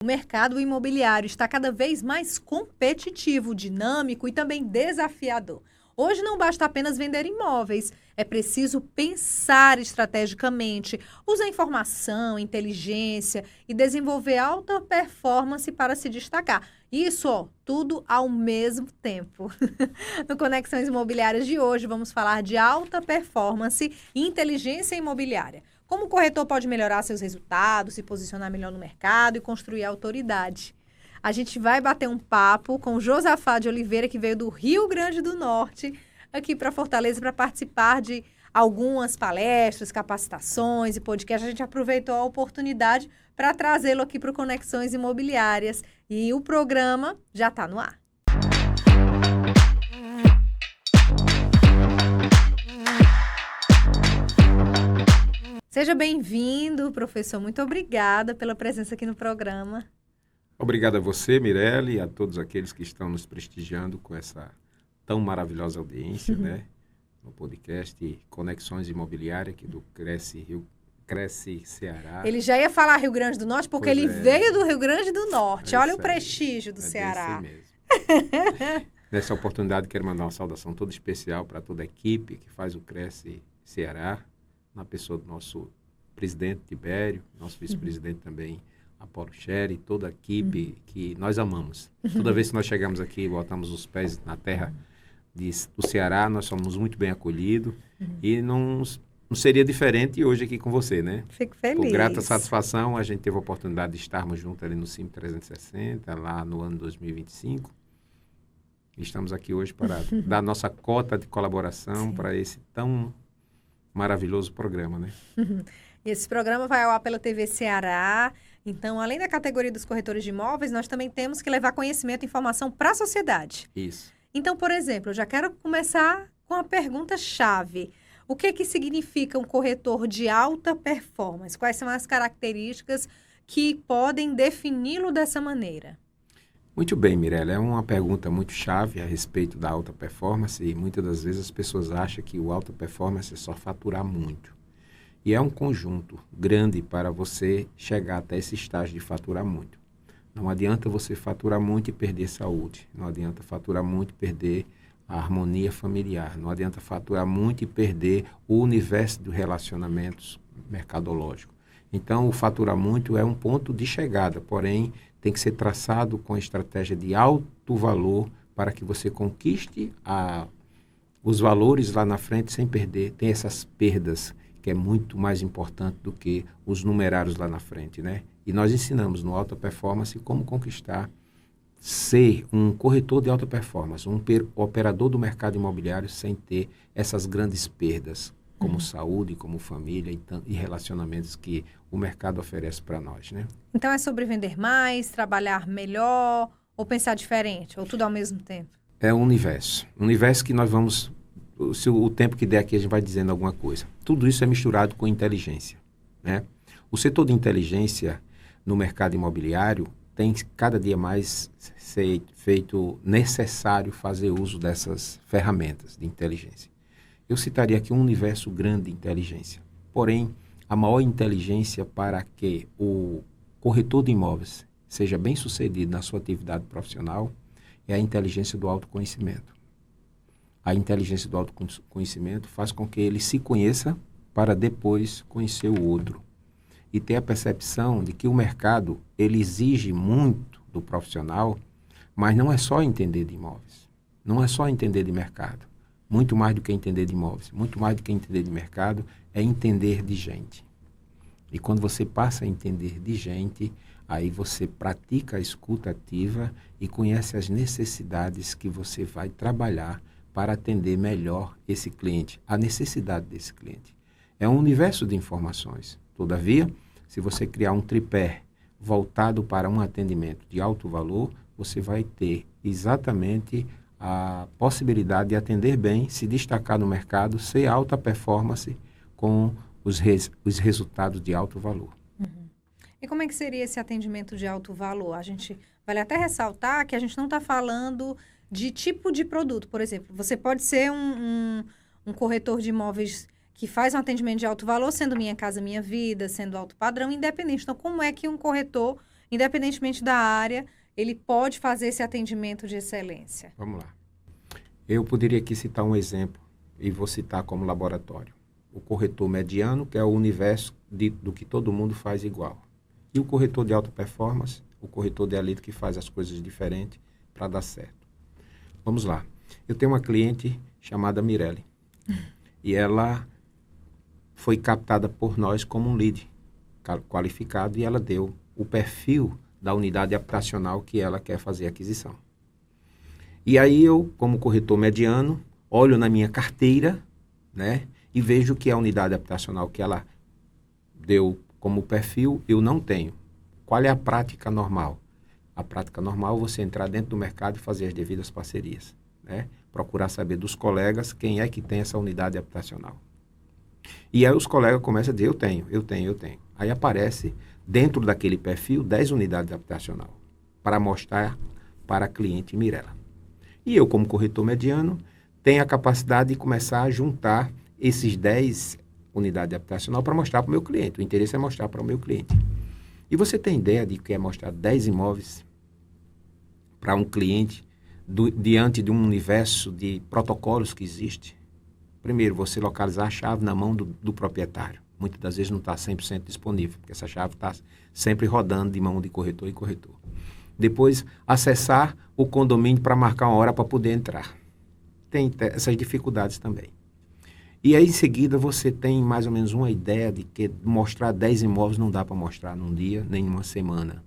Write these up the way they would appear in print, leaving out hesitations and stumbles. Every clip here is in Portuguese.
O mercado imobiliário está cada vez mais competitivo, dinâmico e também desafiador. Hoje não basta apenas vender imóveis, é preciso pensar estrategicamente, usar informação, inteligência e desenvolver alta performance para se destacar. Isso, tudo ao mesmo tempo. No Conexões Imobiliárias de hoje, vamos falar de alta performance e inteligência imobiliária. Como o corretor pode melhorar seus resultados, se posicionar melhor no mercado e construir autoridade. A gente vai bater um papo com o Josafá de Oliveira, que veio do Rio Grande do Norte, aqui para Fortaleza, para participar de algumas palestras, capacitações e podcasts. A gente aproveitou a oportunidade para trazê-lo aqui para o Conexões Imobiliárias. E o programa já está no ar. Seja bem-vindo, professor. Muito obrigada pela presença aqui no programa. Obrigado a você, Mirelle, e a todos aqueles que estão nos prestigiando com essa tão maravilhosa audiência, né? No podcast Conexões Imobiliárias, aqui do Cresce Ceará. Ele já ia falar Rio Grande do Norte, porque ele veio do Rio Grande do Norte. Olha o prestígio do Ceará. Desse mesmo. Nessa oportunidade, quero mandar uma saudação toda especial para toda a equipe que faz o Cresce Ceará, na pessoa do nosso presidente Tibério, nosso vice-presidente também, Apolo Sherry, toda a equipe que nós amamos. Toda vez que nós chegamos aqui e botamos os pés na terra do Ceará, nós somos muito bem acolhidos e não seria diferente hoje aqui com você, né? Fico feliz. Por grata satisfação, a gente teve a oportunidade de estarmos juntos ali no CIM 360, lá no ano 2025. Estamos aqui hoje para dar nossa cota de colaboração para esse tão maravilhoso programa, né? Esse programa vai ao ar pela TV Ceará. Então, além da categoria dos corretores de imóveis, nós também temos que levar conhecimento e informação para a sociedade. Isso. Então, por exemplo, eu já quero começar com a pergunta-chave. O que significa um corretor de alta performance? Quais são as características que podem defini-lo dessa maneira? Muito bem, Mirella. É uma pergunta muito chave a respeito da alta performance e muitas das vezes as pessoas acham que o alta performance é só faturar muito. E é um conjunto grande para você chegar até esse estágio de faturar muito. Não adianta você faturar muito e perder saúde. Não adianta faturar muito e perder a harmonia familiar. Não adianta faturar muito e perder o universo dos relacionamentos mercadológicos. Então, o faturar muito é um ponto de chegada, porém, tem que ser traçado com estratégia de alto valor para que você conquiste os valores lá na frente sem perder. Tem essas perdas que é muito mais importante do que os numerários lá na frente, né? E nós ensinamos no Alta Performance como conquistar, ser um corretor de alta performance, um operador do mercado imobiliário sem ter essas grandes perdas, como saúde, como família e relacionamentos que o mercado oferece para nós, né? Então é sobre vender mais, trabalhar melhor, ou pensar diferente, ou tudo ao mesmo tempo? É um universo. Um universo que nós vamos, se o tempo que der aqui a gente vai dizendo alguma coisa. Tudo isso é misturado com inteligência, né? O setor de inteligência no mercado imobiliário tem cada dia mais feito necessário fazer uso dessas ferramentas de inteligência. Eu citaria aqui um universo grande de inteligência. Porém, a maior inteligência para que o corretor de imóveis seja bem sucedido na sua atividade profissional é a inteligência do autoconhecimento. A inteligência do autoconhecimento faz com que ele se conheça para depois conhecer o outro. E ter a percepção de que o mercado ele exige muito do profissional, mas não é só entender de imóveis. Não é só entender de mercado. Muito mais do que entender de imóveis, muito mais do que entender de mercado, é entender de gente. E quando você passa a entender de gente, aí você pratica a escuta ativa e conhece as necessidades que você vai trabalhar para atender melhor esse cliente, a necessidade desse cliente. É um universo de informações. Todavia, se você criar um tripé voltado para um atendimento de alto valor, você vai ter exatamente a possibilidade de atender bem, se destacar no mercado, ser alta performance com os resultados de alto valor. E como é que seria esse atendimento de alto valor? A gente vale até ressaltar que a gente não está falando de tipo de produto. Por exemplo, você pode ser um corretor de imóveis que faz um atendimento de alto valor, sendo Minha Casa Minha Vida, sendo alto padrão, independente. Então, como é que um corretor independentemente da área, ele pode fazer esse atendimento de excelência? Vamos lá. Eu poderia aqui citar um exemplo, e vou citar como laboratório. O corretor mediano, que é o universo do que todo mundo faz igual. E o corretor de alta performance, o corretor de elite que faz as coisas diferentes para dar certo. Vamos lá. Eu tenho uma cliente chamada Mirelle. E ela foi captada por nós como um lead qualificado e ela deu o perfil da unidade habitacional que ela quer fazer aquisição. E aí eu, como corretor mediano, olho na minha carteira, né, e vejo que a unidade habitacional que ela deu como perfil eu não tenho. Qual é a prática normal? A prática normal é você entrar dentro do mercado e fazer as devidas parcerias, né? Procurar saber dos colegas quem é que tem essa unidade habitacional. E aí os colegas começam a dizer, eu tenho. Aí aparece dentro daquele perfil 10 unidades habitacional para mostrar para a cliente Mirela. E eu, como corretor mediano, tenho a capacidade de começar a juntar esses 10 unidades habitacional para mostrar para o meu cliente. O interesse é mostrar para o meu cliente. E você tem ideia de que é mostrar 10 imóveis para um cliente diante de um universo de protocolos que existe? Primeiro, você localizar a chave na mão do proprietário. Muitas das vezes não está 100% disponível, porque essa chave está sempre rodando de mão de corretor em corretor. Depois, acessar o condomínio para marcar uma hora para poder entrar. Tem essas dificuldades também. E aí, em seguida, você tem mais ou menos uma ideia de que mostrar 10 imóveis não dá para mostrar num dia, nem numa semana.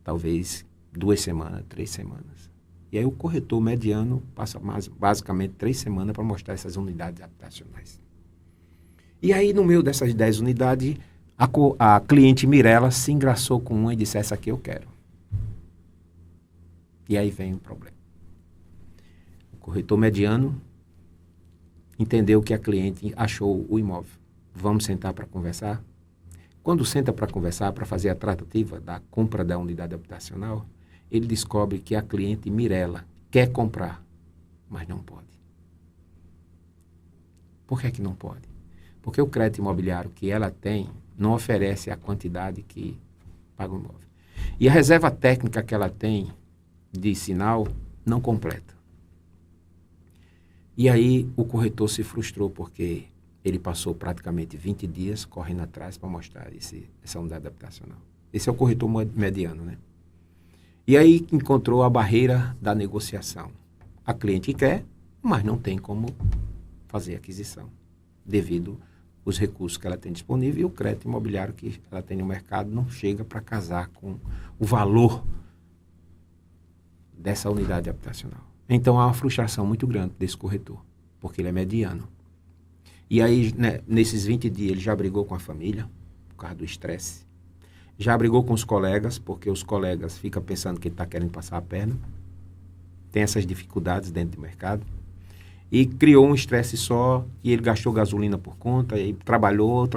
Talvez 2 semanas, 3 semanas. E aí o corretor mediano passa basicamente 3 semanas para mostrar essas unidades habitacionais. E aí, no meio dessas 10 unidades, a cliente Mirela se engraçou com uma e disse, essa aqui eu quero. E aí vem o problema. O corretor mediano entendeu que a cliente achou o imóvel. Vamos sentar para conversar? Quando senta para conversar, para fazer a tratativa da compra da unidade habitacional, ele descobre que a cliente Mirela quer comprar, mas não pode. Por que não pode? Porque o crédito imobiliário que ela tem não oferece a quantidade que paga o imóvel. E a reserva técnica que ela tem de sinal não completa. E aí o corretor se frustrou porque ele passou praticamente 20 dias correndo atrás para mostrar essa unidade habitacional. Esse é o corretor mediano, né? E aí encontrou a barreira da negociação. A cliente quer, mas não tem como fazer aquisição, devido aos recursos que ela tem disponível e o crédito imobiliário que ela tem no mercado não chega para casar com o valor dessa unidade habitacional. Então há uma frustração muito grande desse corretor, porque ele é mediano. E aí, né, nesses 20 dias, ele já brigou com a família, por causa do estresse. Já brigou com os colegas, porque os colegas ficam pensando que ele está querendo passar a perna. Tem essas dificuldades dentro do mercado. E criou um estresse só, e ele gastou gasolina por conta, e trabalhou,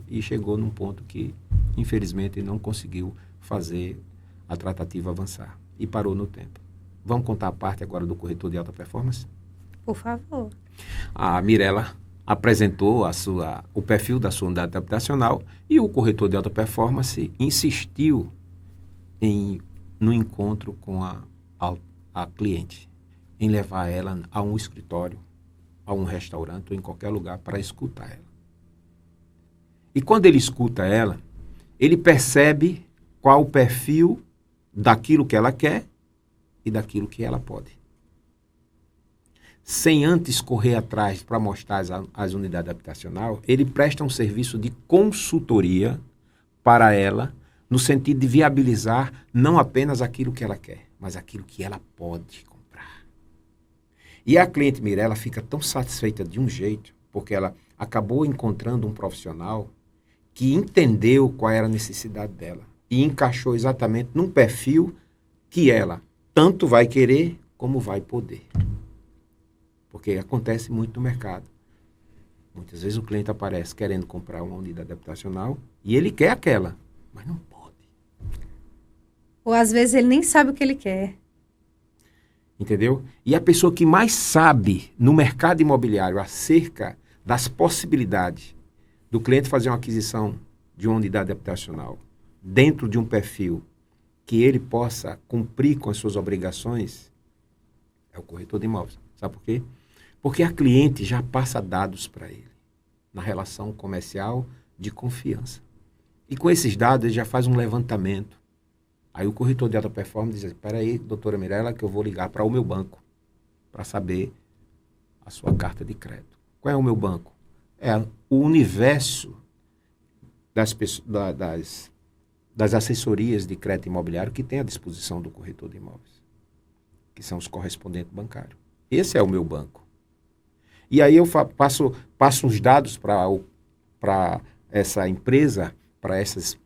e chegou num ponto que, infelizmente, ele não conseguiu fazer a tratativa avançar. E parou no tempo. Vamos contar a parte agora do corretor de alta performance? Por favor. A Mirela apresentou o perfil da sua unidade habitacional e o corretor de alta performance insistiu no encontro com a cliente, em levar ela a um escritório, a um restaurante ou em qualquer lugar para escutar ela. E quando ele escuta ela, ele percebe qual o perfil daquilo que ela quer e daquilo que ela pode. Sem antes correr atrás para mostrar as unidades habitacional, ele presta um serviço de consultoria para ela, no sentido de viabilizar não apenas aquilo que ela quer, mas aquilo que ela pode comprar. E a cliente Mirela fica tão satisfeita de um jeito, porque ela acabou encontrando um profissional que entendeu qual era a necessidade dela e encaixou exatamente num perfil que ela tanto vai querer como vai poder. Porque acontece muito no mercado. Muitas vezes o cliente aparece querendo comprar uma unidade habitacional e ele quer aquela, mas não pode. Ou às vezes ele nem sabe o que ele quer. Entendeu? E a pessoa que mais sabe no mercado imobiliário acerca das possibilidades do cliente fazer uma aquisição de uma unidade habitacional dentro de um perfil que ele possa cumprir com as suas obrigações, é o corretor de imóveis. Sabe por quê? Porque a cliente já passa dados para ele, na relação comercial de confiança. E com esses dados, ele já faz um levantamento. Aí o corretor de alta performance diz, espera aí, doutora Mirella, que eu vou ligar para o meu banco para saber a sua carta de crédito. Qual é o meu banco? É o universo das assessorias de crédito imobiliário que tem à disposição do corretor de imóveis, que são os correspondentes bancários. Esse é o meu banco. E aí eu passo uns dados para essa empresa, para esses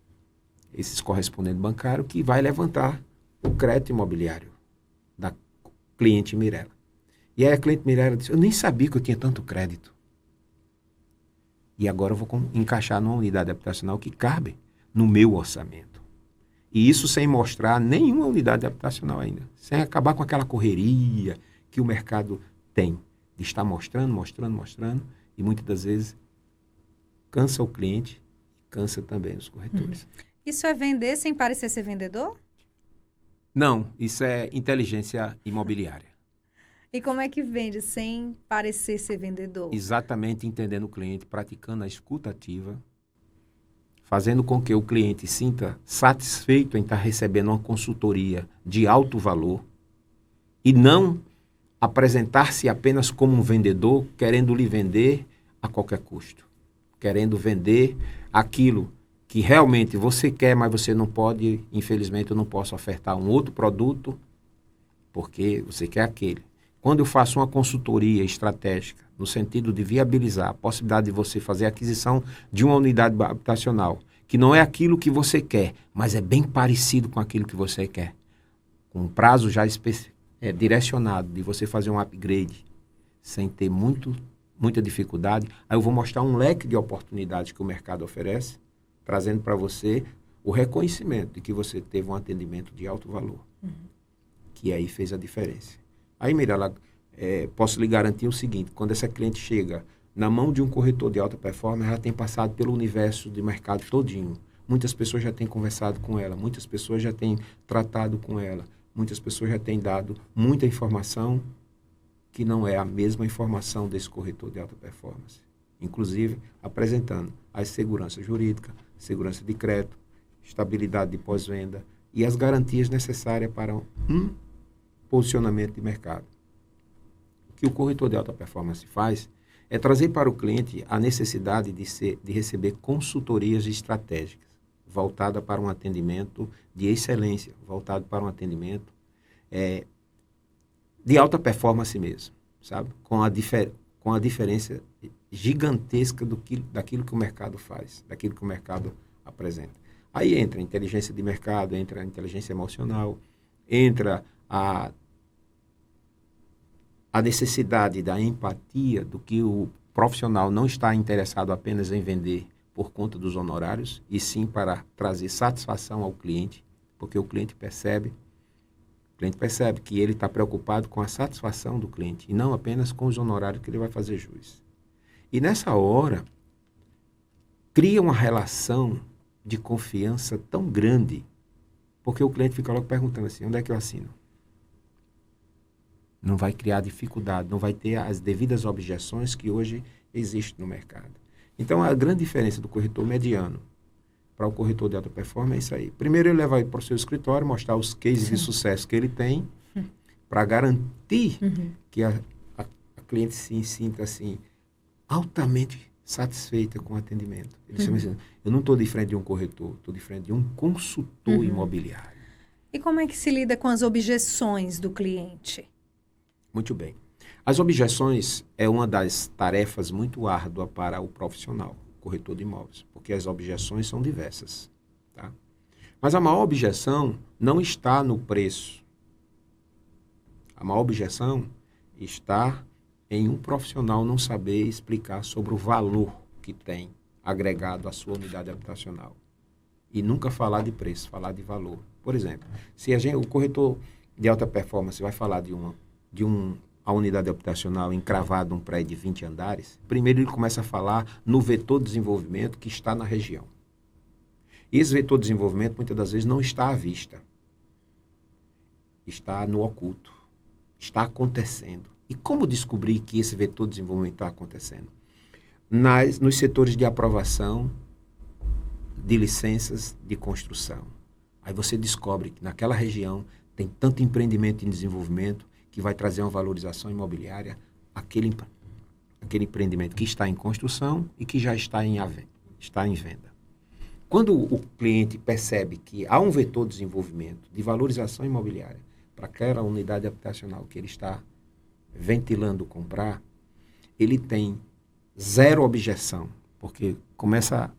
correspondentes bancários, que vai levantar o crédito imobiliário da cliente Mirella. E aí a cliente Mirella disse, eu nem sabia que eu tinha tanto crédito. E agora eu vou encaixar numa unidade habitacional que cabe no meu orçamento. E isso sem mostrar nenhuma unidade habitacional ainda. Sem acabar com aquela correria que o mercado tem. De estar mostrando. E muitas das vezes cansa o cliente e cansa também os corretores. Isso é vender sem parecer ser vendedor? Não, isso é inteligência imobiliária. E como é que vende sem parecer ser vendedor? Exatamente entendendo o cliente, praticando a escuta ativa, fazendo com que o cliente sinta satisfeito em estar recebendo uma consultoria de alto valor e não apresentar-se apenas como um vendedor, querendo lhe vender a qualquer custo, querendo vender aquilo que realmente você quer, mas você não pode, infelizmente eu não posso ofertar um outro produto, porque você quer aquele. Quando eu faço uma consultoria estratégica, no sentido de viabilizar a possibilidade de você fazer a aquisição de uma unidade habitacional, que não é aquilo que você quer, mas é bem parecido com aquilo que você quer, com um prazo já direcionado de você fazer um upgrade, sem ter muita dificuldade, aí eu vou mostrar um leque de oportunidades que o mercado oferece, trazendo para você o reconhecimento de que você teve um atendimento de alto valor, que aí fez a diferença. Aí, Mirella, posso lhe garantir o seguinte, quando essa cliente chega na mão de um corretor de alta performance, ela tem passado pelo universo de mercado todinho. Muitas pessoas já têm conversado com ela, muitas pessoas já têm tratado com ela, muitas pessoas já têm dado muita informação que não é a mesma informação desse corretor de alta performance. Inclusive, apresentando a segurança jurídica, segurança de crédito, estabilidade de pós-venda e as garantias necessárias para um posicionamento de mercado. O que o corretor de alta performance faz é trazer para o cliente a necessidade de receber consultorias estratégicas, voltada para um atendimento de excelência, voltado para um atendimento de alta performance mesmo, sabe? Com a diferença gigantesca daquilo que o mercado faz, daquilo que o mercado apresenta. Aí entra a inteligência de mercado, entra a inteligência emocional, entra a necessidade da empatia, do que o profissional não está interessado apenas em vender por conta dos honorários, e sim para trazer satisfação ao cliente, porque o cliente percebe que ele está preocupado com a satisfação do cliente, e não apenas com os honorários que ele vai fazer jus. E nessa hora, cria uma relação de confiança tão grande, porque o cliente fica logo perguntando assim, onde é que eu assino? Não vai criar dificuldade, não vai ter as devidas objeções que hoje existem no mercado. Então, a grande diferença do corretor mediano para o corretor de alta performance é isso aí. Primeiro, ele leva para o seu escritório, mostrar os cases de sucesso que ele tem, para garantir que a cliente se sinta assim, altamente satisfeita com o atendimento. Ele chama assim, eu não estou de frente de um corretor, estou de frente de um consultor imobiliário. E como é que se lida com as objeções do cliente? Muito bem. As objeções é uma das tarefas muito árdua para o profissional, corretor de imóveis, porque as objeções são diversas. Tá? Mas a maior objeção não está no preço. A maior objeção está em um profissional não saber explicar sobre o valor que tem agregado à sua unidade habitacional. E nunca falar de preço, falar de valor. Por exemplo, se o corretor de alta performance vai falar de a unidade habitacional encravada num prédio de 20 andares, primeiro ele começa a falar no vetor de desenvolvimento que está na região. E esse vetor de desenvolvimento, muitas das vezes, não está à vista. Está no oculto. Está acontecendo. E como descobrir que esse vetor de desenvolvimento está acontecendo? Nos setores de aprovação de licenças de construção. Aí você descobre que naquela região tem tanto empreendimento em desenvolvimento que vai trazer uma valorização imobiliária aquele empreendimento que está em construção e que já está em venda. Quando o cliente percebe que há um vetor de desenvolvimento, de valorização imobiliária para aquela unidade habitacional que ele está ventilando comprar, ele tem zero objeção, porque começa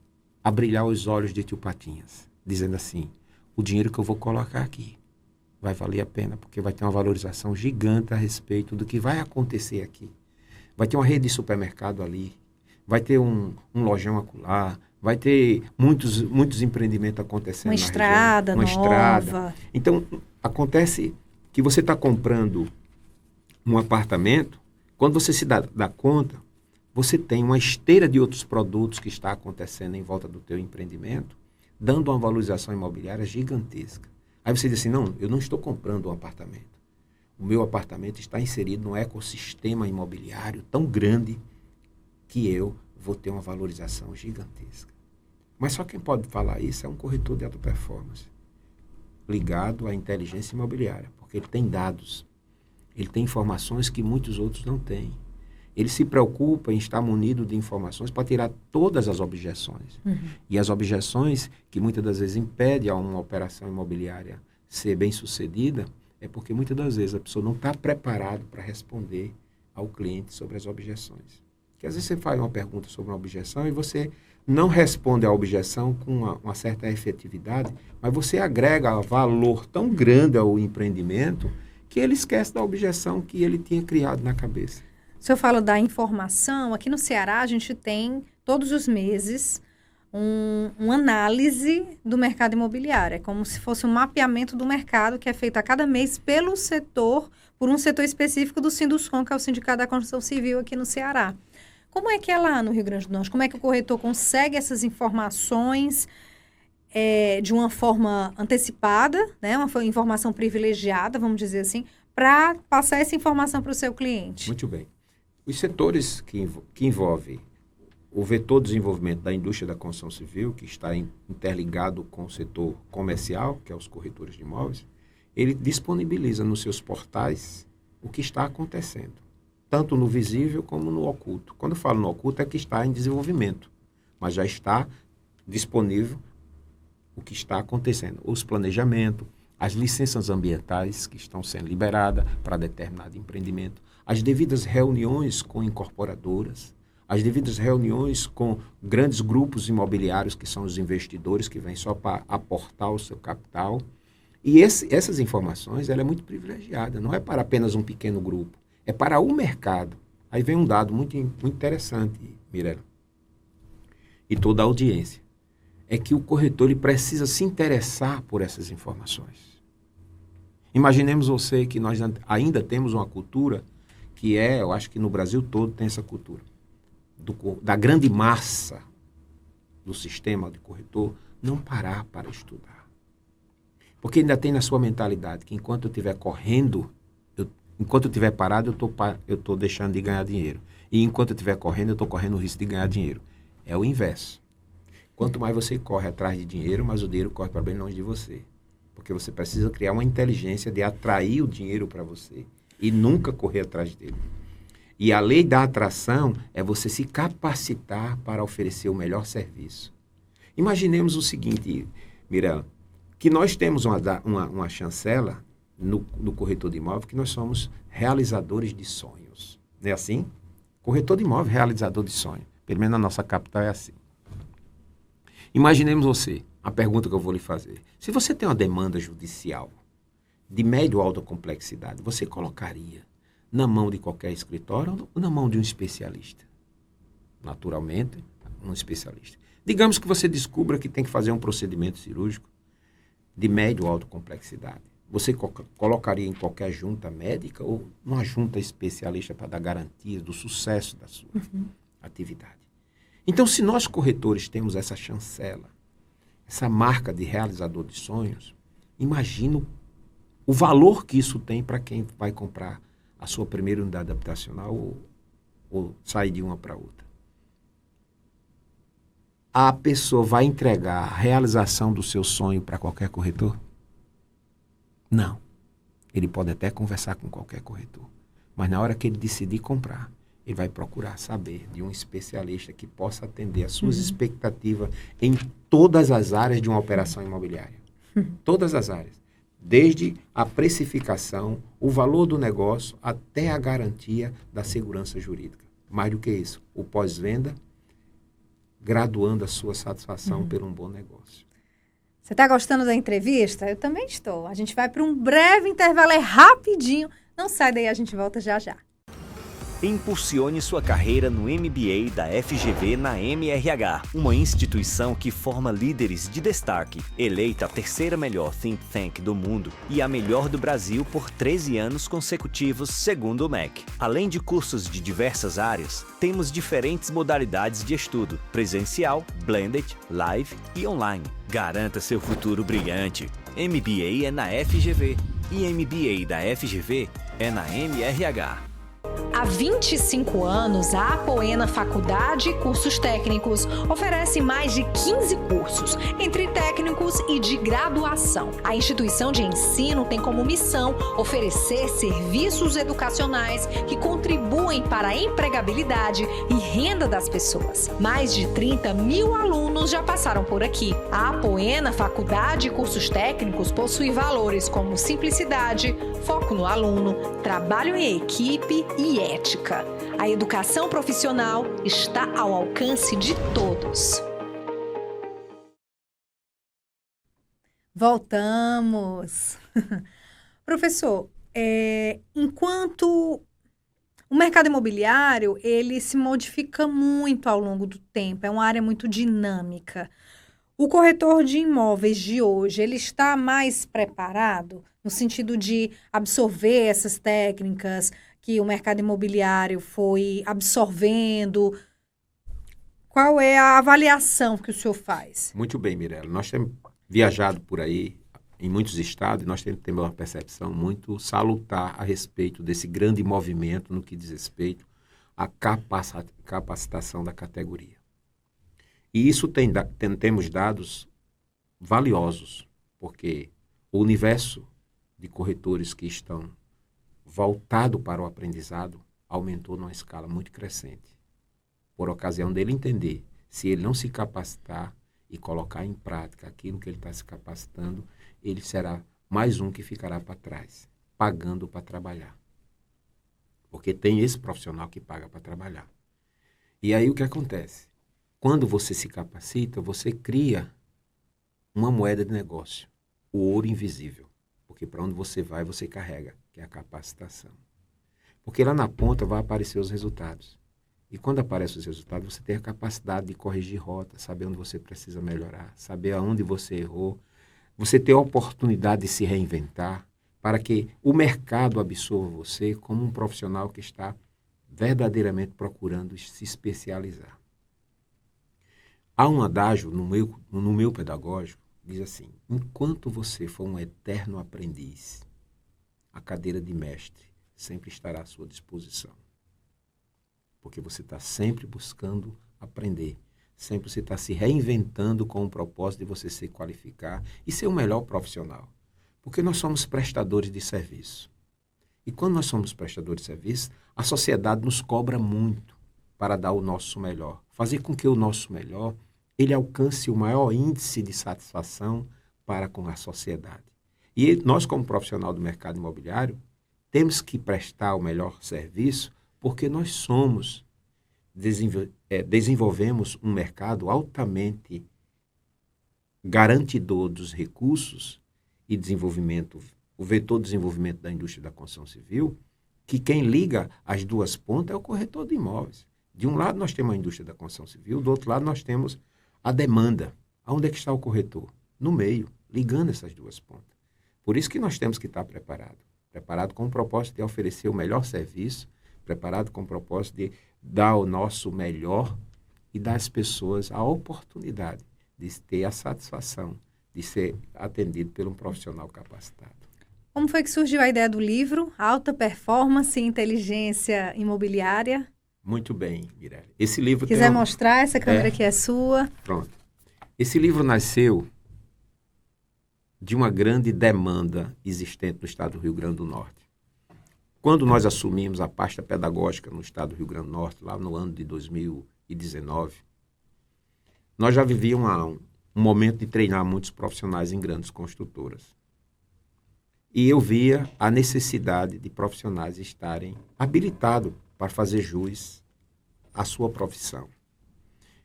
a brilhar os olhos de tio Patinhas, dizendo assim, o dinheiro que eu vou colocar aqui vai valer a pena, porque vai ter uma valorização gigante a respeito do que vai acontecer aqui. Vai ter uma rede de supermercado ali, vai ter um lojão acolá, vai ter muitos empreendimentos acontecendo uma na estrada região. Uma nova. Estrada. Então, acontece que você está comprando um apartamento, quando você se dá conta, você tem uma esteira de outros produtos que está acontecendo em volta do teu empreendimento, dando uma valorização imobiliária gigantesca. Aí você diz assim, não, eu não estou comprando um apartamento. O meu apartamento está inserido num ecossistema imobiliário tão grande que eu vou ter uma valorização gigantesca. Mas só quem pode falar isso é um corretor de alta performance, ligado à inteligência imobiliária, porque ele tem dados, ele tem informações que muitos outros não têm. Ele se preocupa em estar munido de informações para tirar todas as objeções. E as objeções que muitas das vezes impedem a uma operação imobiliária ser bem sucedida é porque muitas das vezes a pessoa não está preparada para responder ao cliente sobre as objeções. Porque às vezes você faz uma pergunta sobre uma objeção e você não responde à objeção com uma certa efetividade, mas você agrega valor tão grande ao empreendimento que ele esquece da objeção que ele tinha criado na cabeça. Se eu falo da informação, aqui no Ceará a gente tem todos os meses uma análise do mercado imobiliário. É como se fosse um mapeamento do mercado que é feito a cada mês pelo setor, por um setor específico do Sinduscon, que é o Sindicato da Construção Civil aqui no Ceará. Como é que é lá no Rio Grande do Norte? Como é que o corretor consegue essas informações de uma forma antecipada, né? Uma informação privilegiada, vamos dizer assim, para passar essa informação para o seu cliente? Muito bem. Os setores que envolvem o vetor de desenvolvimento da indústria da construção civil, que está interligado com o setor comercial, que é os corretores de imóveis, ele disponibiliza nos seus portais o que está acontecendo, tanto no visível como no oculto. Quando eu falo no oculto é que está em desenvolvimento, mas já está disponível o que está acontecendo, os planejamentos, as licenças ambientais que estão sendo liberadas para determinado empreendimento, as devidas reuniões com incorporadoras, as devidas reuniões com grandes grupos imobiliários que são os investidores que vêm só para aportar o seu capital. E essas informações ela é muito privilegiada, não é para apenas um pequeno grupo, é para o mercado. Aí vem um dado muito interessante, Mirela, e toda a audiência, é que o corretor ele precisa se interessar por essas informações. Imaginemos você que nós ainda temos uma cultura que eu acho que no Brasil todo tem essa cultura, da grande massa do sistema de corretor não parar para estudar. Porque ainda tem na sua mentalidade que enquanto eu estiver correndo, enquanto eu estiver parado, eu estou deixando de ganhar dinheiro. E enquanto eu estiver correndo, eu estou correndo o risco de ganhar dinheiro. É o inverso. Quanto mais você corre atrás de dinheiro, mais o dinheiro corre para bem longe de você. Porque você precisa criar uma inteligência de atrair o dinheiro para você e nunca correr atrás dele. E a lei da atração é você se capacitar para oferecer o melhor serviço. Imaginemos o seguinte, Mirela, que nós temos uma chancela no corretor de imóvel que nós somos realizadores de sonhos. Não é assim? Corretor de imóvel, realizador de sonho. Pelo menos na nossa capital é assim. Imaginemos você, a pergunta que eu vou lhe fazer. Se você tem uma demanda judicial de média ou alta complexidade, você colocaria na mão de qualquer escritório ou na mão de um especialista? Naturalmente, um especialista. Digamos que você descubra que tem que fazer um procedimento cirúrgico de média ou alta complexidade. Você colocaria em qualquer junta médica ou numa junta especialista para dar garantias do sucesso da sua atividade? Então, se nós corretores temos essa chancela essa marca de realizador de sonhos, imagino o valor que isso tem para quem vai comprar a sua primeira unidade habitacional ou sair de uma para outra. A pessoa vai entregar a realização do seu sonho para qualquer corretor? Não. Ele pode até conversar com qualquer corretor, mas na hora que ele decidir comprar, ele vai procurar saber de um especialista que possa atender às suas expectativas em todas as áreas de uma operação imobiliária. Todas as áreas. Desde a precificação, o valor do negócio, até a garantia da segurança jurídica. Mais do que isso, o pós-venda, graduando a sua satisfação por um bom negócio. Você está gostando da entrevista? Eu também estou. A gente vai para um breve intervalo, é rapidinho. Não sai daí, a gente volta já já. Impulsione sua carreira no MBA da FGV na MRH, uma instituição que forma líderes de destaque, eleita a terceira melhor think tank do mundo e a melhor do Brasil por 13 anos consecutivos, segundo o MEC. Além de cursos de diversas áreas, temos diferentes modalidades de estudo, presencial, blended, live e online. Garanta seu futuro brilhante. MBA é na FGV e MBA da FGV é na MRH. Há 25 anos, a Apoena Faculdade e Cursos Técnicos oferece mais de 15 cursos, entre técnicos e de graduação. A instituição de ensino tem como missão oferecer serviços educacionais que contribuem para a empregabilidade e renda das pessoas. Mais de 30 mil alunos já passaram por aqui. A Apoena Faculdade e Cursos Técnicos possui valores como simplicidade, foco no aluno, trabalho em equipe e ética. A educação profissional está ao alcance de todos. Voltamos. Professor, enquanto o mercado imobiliário, ele se modifica muito ao longo do tempo, é uma área muito dinâmica. O corretor de imóveis de hoje, ele está mais preparado no sentido de absorver essas técnicas que o mercado imobiliário foi absorvendo? Qual é a avaliação que o senhor faz? Muito bem, Mirella. Nós temos viajado por aí em muitos estados e nós temos uma percepção muito salutar a respeito desse grande movimento no que diz respeito à capacitação da categoria. E isso temos dados valiosos, porque o universo de corretores que estão voltado para o aprendizado aumentou numa escala muito crescente, por ocasião dele entender, se ele não se capacitar e colocar em prática aquilo que ele está se capacitando, ele será mais um que ficará para trás, pagando para trabalhar. Porque tem esse profissional que paga para trabalhar. E aí o que acontece? Quando você se capacita, você cria uma moeda de negócio, o ouro invisível. Porque para onde você vai, você carrega, que é a capacitação. Porque lá na ponta vai aparecer os resultados. E quando aparecem os resultados, você tem a capacidade de corrigir rota, saber onde você precisa melhorar, saber aonde você errou. Você tem a oportunidade de se reinventar para que o mercado absorva você como um profissional que está verdadeiramente procurando se especializar. Há um adágio no meu pedagógico, diz assim: enquanto você for um eterno aprendiz, a cadeira de mestre sempre estará à sua disposição. Porque você está sempre buscando aprender, sempre você está se reinventando com o propósito de você se qualificar e ser o melhor profissional. Porque nós somos prestadores de serviço. E quando nós somos prestadores de serviço, a sociedade nos cobra muito para dar o nosso melhor. Fazer com que o nosso melhor ele alcance o maior índice de satisfação para com a sociedade. E nós, como profissional do mercado imobiliário, temos que prestar o melhor serviço porque nós desenvolvemos um mercado altamente garantidor dos recursos e desenvolvimento, o vetor de desenvolvimento da indústria da construção civil, que quem liga as duas pontas é o corretor de imóveis. De um lado nós temos a indústria da construção civil, do outro lado nós temos a demanda. Aonde é que está o corretor? No meio, ligando essas duas pontas. Por isso que nós temos que estar preparado com o propósito de oferecer o melhor serviço, preparado com o propósito de dar o nosso melhor e dar às pessoas a oportunidade de ter a satisfação de ser atendido por um profissional capacitado. Como foi que surgiu a ideia do livro Alta Performance e Inteligência Imobiliária? Muito bem, Mirelle. Esse livro Quiser mostrar, essa câmera aqui é sua. Pronto. Esse livro nasceu de uma grande demanda existente no estado do Rio Grande do Norte. Quando nós assumimos a pasta pedagógica no estado do Rio Grande do Norte, lá no ano de 2019, nós já vivíamos um momento de treinar muitos profissionais em grandes construtoras. E eu via a necessidade de profissionais estarem habilitados para fazer jus à sua profissão.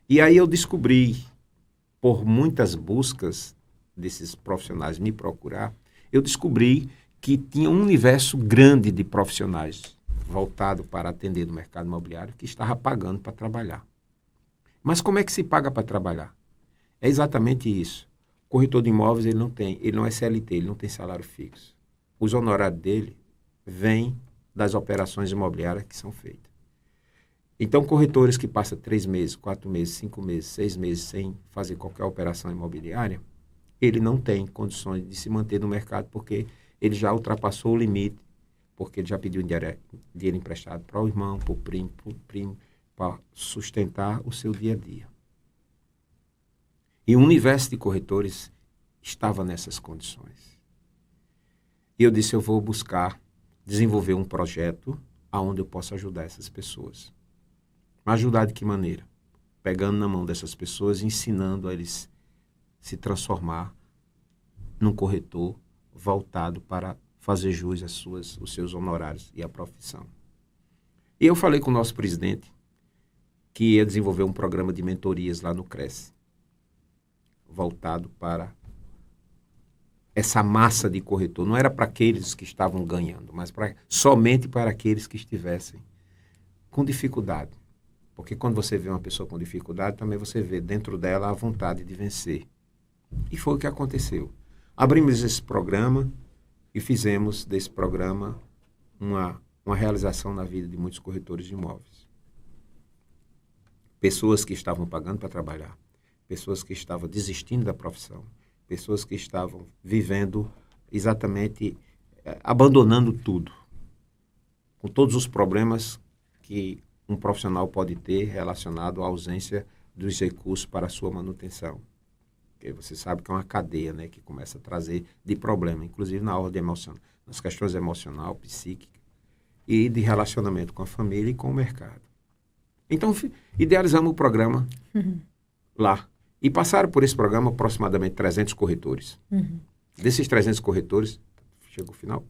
E aí eu descobri, por muitas buscas desses profissionais me procurar, eu descobri que tinha um universo grande de profissionais voltado para atender no mercado imobiliário que estava pagando para trabalhar. Mas como é que se paga para trabalhar? É exatamente isso. O corretor de imóveis ele não é CLT, ele não tem salário fixo. Os honorários dele vêm das operações imobiliárias que são feitas. Então, corretores que passam 3 meses, 4 meses, 5 meses, 6 meses sem fazer qualquer operação imobiliária, ele não tem condições de se manter no mercado porque ele já ultrapassou o limite, porque ele já pediu dinheiro emprestado para o irmão, para o primo, para sustentar o seu dia a dia. E o universo de corretores estava nessas condições. E eu disse, eu vou buscar desenvolver um projeto onde eu possa ajudar essas pessoas. Mas ajudar de que maneira? Pegando na mão dessas pessoas, ensinando a eles se transformar num corretor voltado para fazer jus os seus honorários e a profissão. E eu falei com o nosso presidente que ia desenvolver um programa de mentorias lá no Cresce, voltado para essa massa de corretor. Não era para aqueles que estavam ganhando, mas somente para aqueles que estivessem com dificuldade. Porque quando você vê uma pessoa com dificuldade, também você vê dentro dela a vontade de vencer. E foi o que aconteceu. Abrimos esse programa e fizemos desse programa uma realização na vida de muitos corretores de imóveis. Pessoas que estavam pagando para trabalhar, pessoas que estavam desistindo da profissão, pessoas que estavam vivendo exatamente, abandonando tudo, com todos os problemas que um profissional pode ter relacionado à ausência dos recursos para a sua manutenção. Porque você sabe que é uma cadeia, né, que começa a trazer de problema, inclusive na ordem emocional, nas questões emocional, psíquica e de relacionamento com a família e com o mercado. Então, idealizamos o programa lá. E passaram por esse programa aproximadamente 300 corretores. Desses 300 corretores, chegou o final?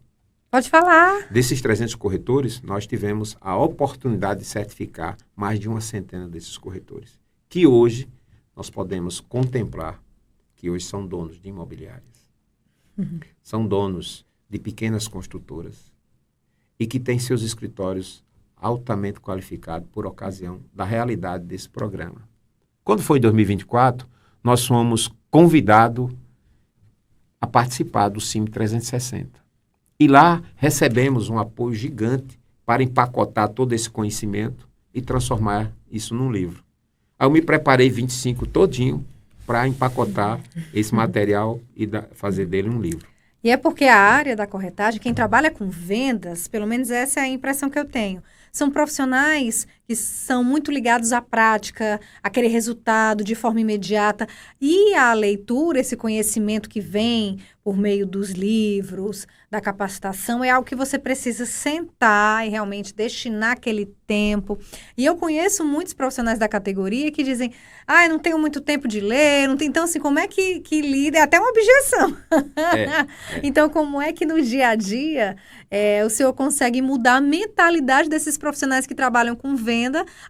Pode falar. Desses 300 corretores, nós tivemos a oportunidade de certificar mais de 100 desses corretores, que hoje nós podemos contemplar que hoje são donos de imobiliárias, são donos de pequenas construtoras e que têm seus escritórios altamente qualificados por ocasião da realidade desse programa. Quando foi em 2024, nós fomos convidados a participar do CIM 360. E lá recebemos um apoio gigante para empacotar todo esse conhecimento e transformar isso num livro. Aí eu me preparei 25 todinho para empacotar esse material e fazer dele um livro. E é porque a área da corretagem, quem trabalha com vendas, pelo menos essa é a impressão que eu tenho, são profissionais que são muito ligados à prática, àquele resultado de forma imediata. E a leitura, esse conhecimento que vem por meio dos livros, da capacitação, é algo que você precisa sentar e realmente destinar aquele tempo. E eu conheço muitos profissionais da categoria que dizem, eu não tenho muito tempo de ler, não tem. Então, assim, como é que lida? É até uma objeção. Então, como é que no dia a dia o senhor consegue mudar a mentalidade desses profissionais que trabalham com venda,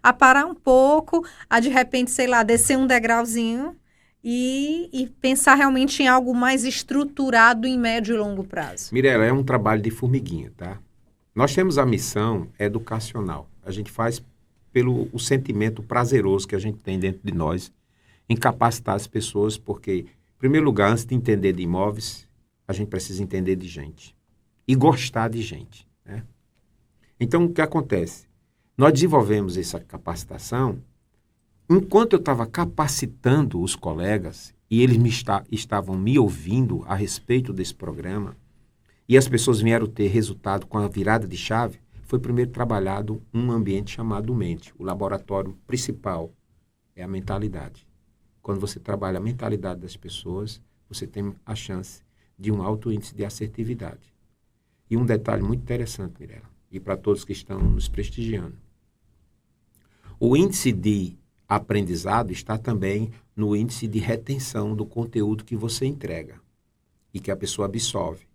a parar um pouco, a de repente, sei lá, descer um degrauzinho e pensar realmente em algo mais estruturado em médio e longo prazo? Mirela, é um trabalho de formiguinha, tá? Nós temos a missão educacional. A gente faz pelo o sentimento prazeroso que a gente tem dentro de nós em capacitar as pessoas, porque, em primeiro lugar, antes de entender de imóveis, a gente precisa entender de gente e gostar de gente, né? Então, o que acontece? Nós desenvolvemos essa capacitação enquanto eu estava capacitando os colegas e eles estavam me ouvindo a respeito desse programa, e as pessoas vieram ter resultado com a virada de chave, foi primeiro trabalhado um ambiente chamado mente. O laboratório principal é a mentalidade. Quando você trabalha a mentalidade das pessoas, você tem a chance de um alto índice de assertividade. E um detalhe muito interessante, Mirela, e para todos que estão nos prestigiando. O índice de aprendizado está também no índice de retenção do conteúdo que você entrega e que a pessoa absorve.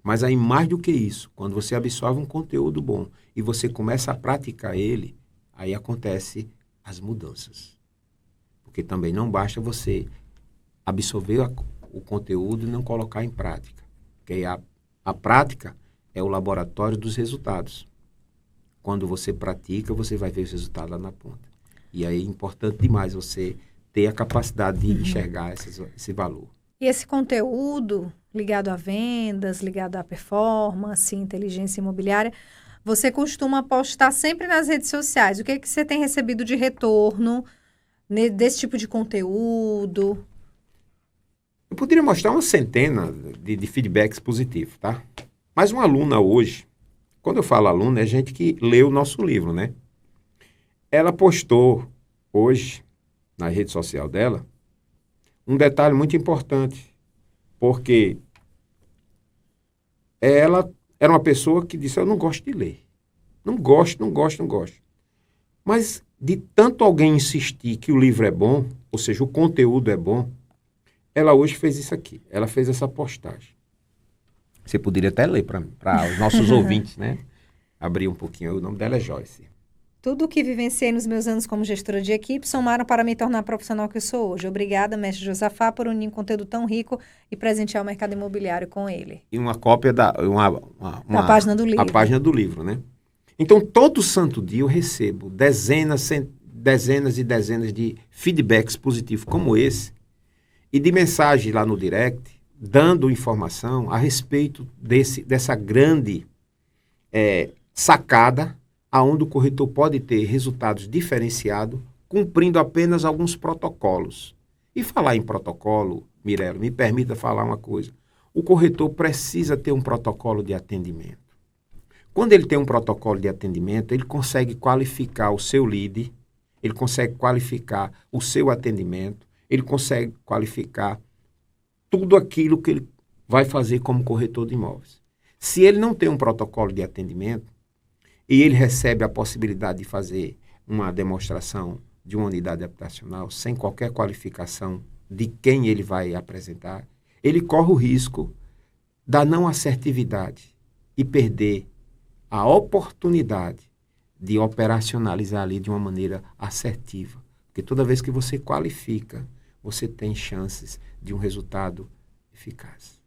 Mas aí, mais do que isso, quando você absorve um conteúdo bom e você começa a praticar ele, aí acontecem as mudanças. Porque também não basta você absorver o conteúdo e não colocar em prática. Porque a prática é o laboratório dos resultados. Quando você pratica, você vai ver os resultados lá na ponta. E aí é importante demais você ter a capacidade de enxergar esse valor. E esse conteúdo ligado a vendas, ligado à performance, inteligência imobiliária, você costuma postar sempre nas redes sociais. O que é que você tem recebido de retorno desse tipo de conteúdo? Eu poderia mostrar uma centena de feedbacks positivos, tá? Mas uma aluna hoje, quando eu falo aluna, é gente que lê o nosso livro, né? Ela postou hoje, na rede social dela, um detalhe muito importante, porque ela era uma pessoa que disse, eu não gosto de ler. Não gosto. Mas de tanto alguém insistir que o livro é bom, ou seja, o conteúdo é bom, ela hoje fez isso aqui. Ela fez essa postagem. Você poderia até ler para os nossos ouvintes, né? Abrir um pouquinho. O nome dela é Joyce. Tudo o que vivenciei nos meus anos como gestora de equipe somaram para me tornar a profissional que eu sou hoje. Obrigada, mestre Josafá, por unir um conteúdo tão rico e presentear o mercado imobiliário com ele. E uma cópia da página do livro. A página do livro, né? Então, todo santo dia eu recebo dezenas e dezenas de feedbacks positivos como esse e de mensagem lá no direct, dando informação a respeito dessa grande sacada aonde o corretor pode ter resultados diferenciados, cumprindo apenas alguns protocolos. E falar em protocolo, Mirela, me permita falar uma coisa. O corretor precisa ter um protocolo de atendimento. Quando ele tem um protocolo de atendimento, ele consegue qualificar o seu lead, ele consegue qualificar o seu atendimento, ele consegue qualificar tudo aquilo que ele vai fazer como corretor de imóveis. Se ele não tem um protocolo de atendimento, e ele recebe a possibilidade de fazer uma demonstração de uma unidade habitacional sem qualquer qualificação de quem ele vai apresentar, ele corre o risco da não assertividade e perder a oportunidade de operacionalizar ali de uma maneira assertiva. Porque toda vez que você qualifica, você tem chances de um resultado eficaz.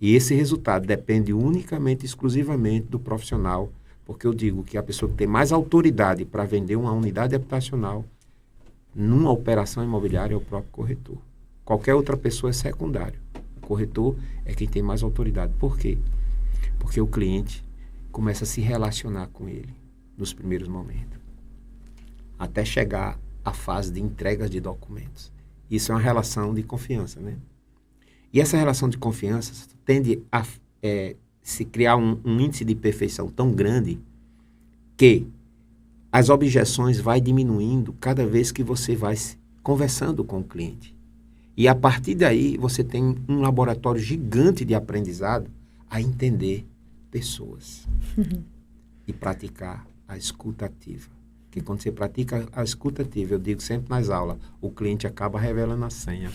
E esse resultado depende unicamente, exclusivamente do profissional, porque eu digo que a pessoa que tem mais autoridade para vender uma unidade habitacional numa operação imobiliária é o próprio corretor. Qualquer outra pessoa é secundário. O corretor é quem tem mais autoridade. Por quê? Porque o cliente começa a se relacionar com ele nos primeiros momentos, até chegar à fase de entrega de documentos. Isso é uma relação de confiança, né? E essa relação de confiança tende a se criar um índice de perfeição tão grande que as objeções vai diminuindo cada vez que você vai conversando com o cliente. E a partir daí você tem um laboratório gigante de aprendizado a entender pessoas e praticar a escuta ativa. Porque quando você pratica a escuta ativa, eu digo sempre nas aulas, o cliente acaba revelando a senha.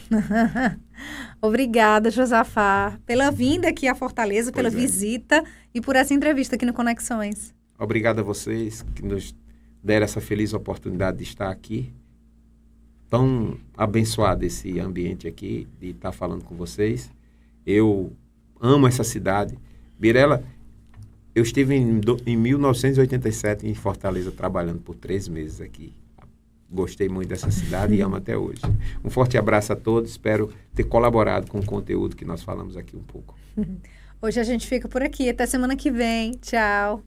Obrigada, Josafá, pela vinda aqui à Fortaleza, pela visita e por essa entrevista aqui no Conexões. Obrigado a vocês que nos deram essa feliz oportunidade de estar aqui. Tão abençoado esse ambiente aqui, de estar falando com vocês. Eu amo essa cidade. Mirela, eu estive em 1987 em Fortaleza, trabalhando por 3 meses aqui. Gostei muito dessa cidade e amo até hoje. Um forte abraço a todos, espero ter colaborado com o conteúdo que nós falamos aqui um pouco. Hoje a gente fica por aqui, até semana que vem. Tchau.